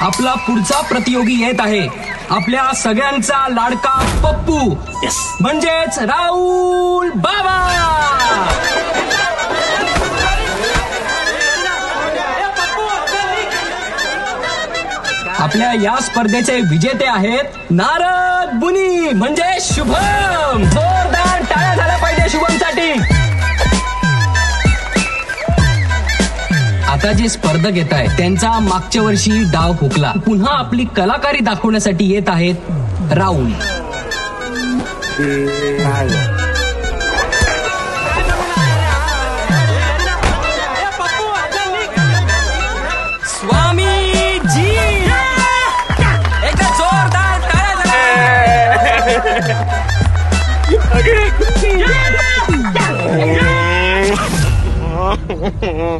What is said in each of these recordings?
आपला पुढचा प्रतियोगी येत आहे आपल्या सगळ्यांचा लाडका पप्पू म्हणजेच राहुल बाबा। आपल्या या स्पर्धेचे विजेते आहेत नारद मुनी म्हणजे शुभम। जोरदार टाळ्या झाल्या पाहिजे शुभमसाठी। आता जे स्पर्धक येत आहेत त्यांचा मागच्या वर्षी डाव हुकला, पुन्हा आपली कलाकारी दाखवण्यासाठी येत आहेत राहुल। स्वामी जी एकदा जोरदार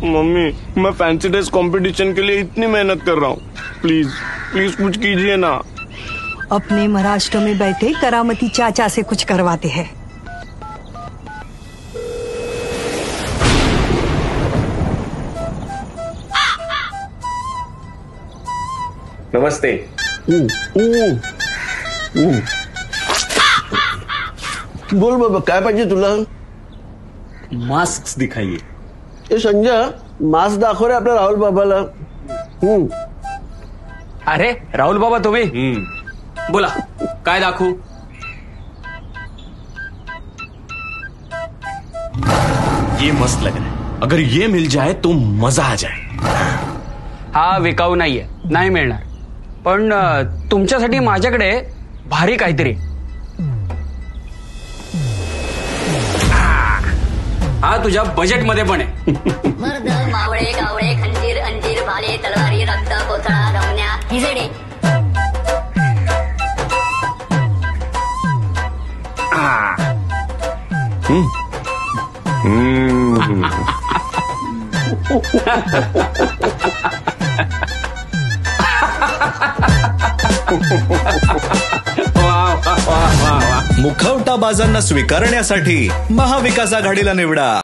मम्मी, मैं फैंसी ड्रेस कंपटीशन के लिए इतनी मेहनत कर रहा हूँ, प्लीज प्लीज कुछ कीजिए ना। अपने महाराष्ट्र में बैठे करामती चाचा से कुछ करवाते हैं। नमस्ते। बोल बाबा, काय पाहिजे तुला? मास्क दिखाइए। ए संजय, मास्क दाखव रे आपल्या राहुल बाबाला। अरे राहुल बाबा तुम्ही बोला काय दाखवू? ये मस्त लग रहा है, अगर ये मिल जाए तो मजा आ जाए। हा विकाऊ नाहीये, नाही मिळणार, पण तुमच्यासाठी माझ्याकडे भारी काहीतरी। हा तुझ्या बजेट मध्ये पण आहे। मर्द मावळे गावळे खंजीर अंजीर भाले तलवारी रक्त कोथळा रमण्या हिजडे। मुखवटा बाजांना स्वीकारण्यासाठी महाविकास आघाडीला निवडा।